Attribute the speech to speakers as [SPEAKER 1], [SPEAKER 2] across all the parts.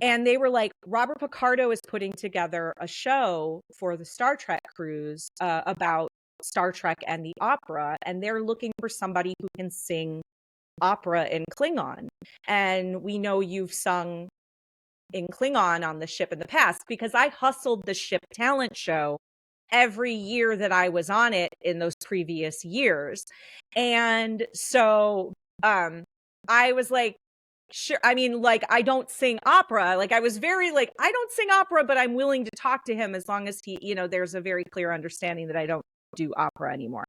[SPEAKER 1] And they were like, Robert Picardo is putting together a show for the Star Trek cruise about Star Trek and the opera. And they're looking for somebody who can sing opera in Klingon. And we know you've sung in Klingon on the ship in the past, because I hustled the ship talent show every year that I was on it in those previous years. And so I was like, sure. I mean, like, I don't sing opera. Like, I was very like, I don't sing opera, but I'm willing to talk to him as long as he, there's a very clear understanding that I don't do opera anymore.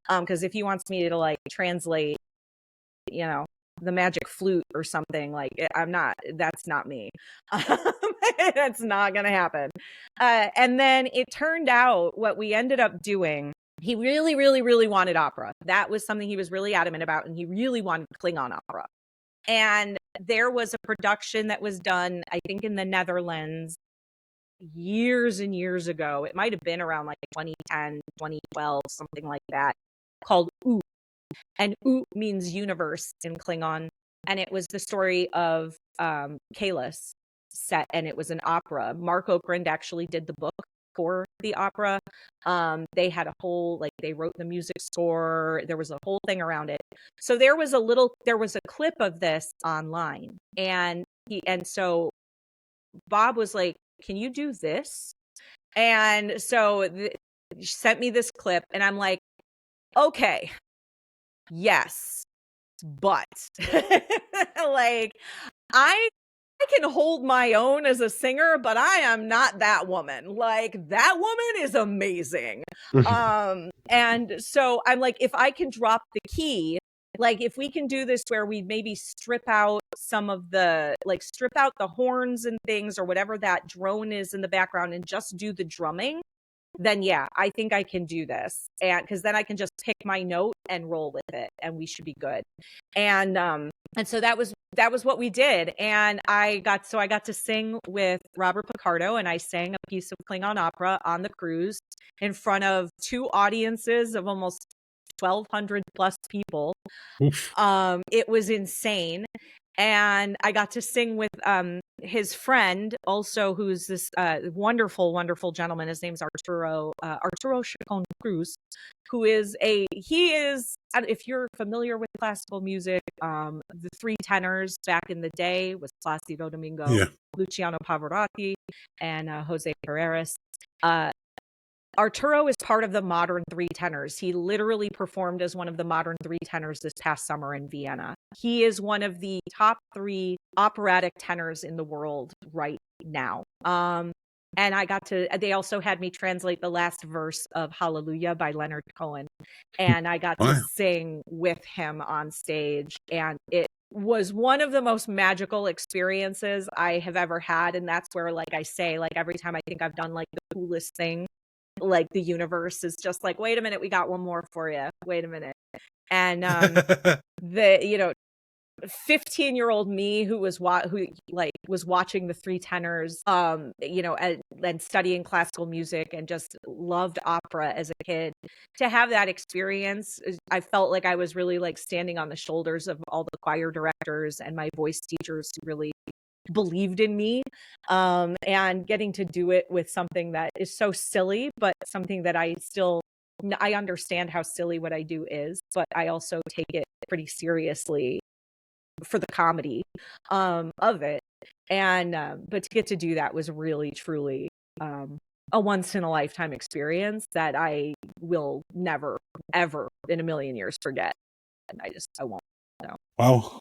[SPEAKER 1] Because if he wants me to like translate, the magic flute or something, like, that's not me. That's not going to happen. And then it turned out what we ended up doing, he really, really, really wanted opera. That was something he was really adamant about. And he really wanted Klingon opera. And there was a production that was done, I think, in the Netherlands years and years ago. It might have been around like 2010, 2012, something like that, called Oot. And Oot means universe in Klingon. And it was the story of Kalis set, and it was an opera. Mark Okrand actually did the book for the opera. They had a whole, like, they wrote the music score. There was a whole thing around it. So there was a clip of this online, and so Bob was like, "Can you do this?" And so she sent me this clip, and I'm like, "Okay, yes, but like, I can hold my own as a singer, but I am not that woman. Like, that woman is amazing." And so I'm like, if I can drop the key, like, if we can do this where we maybe strip out the horns and things or whatever that drone is in the background and just do the drumming, then yeah, I think I can do this. And because then I can just pick my note and roll with it, and we should be good. And so that was what we did. And I got to sing with Robert Picardo, and I sang a piece of Klingon opera on the cruise in front of two audiences of almost 1,200 plus people.
[SPEAKER 2] Oof.
[SPEAKER 1] It was insane. And I got to sing with his friend also, who's this wonderful, wonderful gentleman. His name's Arturo Chacon Cruz, who is if you're familiar with classical music, the three tenors back in the day was Placido Domingo,
[SPEAKER 2] Yeah.
[SPEAKER 1] Luciano Pavarotti, and Jose Carreras. Arturo is part of the modern three tenors. He literally performed as one of the modern three tenors this past summer in Vienna. He is one of the top 3 operatic tenors in the world right now. And they also had me translate the last verse of Hallelujah by Leonard Cohen. And I got to sing with him on stage. And it was one of the most magical experiences I have ever had. And that's where, like I say, like, every time I think I've done like the coolest thing, like, the universe is just like, wait a minute, we got one more for you. Wait a minute. And the 15-year-old me who was watching the three tenors, and studying classical music and just loved opera as a kid, to have that experience, I felt like I was really like standing on the shoulders of all the choir directors and my voice teachers who really believed in me, and getting to do it with something that is so silly, but something that I understand how silly what I do is, but I also take it pretty seriously for the comedy of it. And but to get to do that was really truly a once in a lifetime experience that I will never ever in a million years forget. And I won't. So.
[SPEAKER 2] Wow.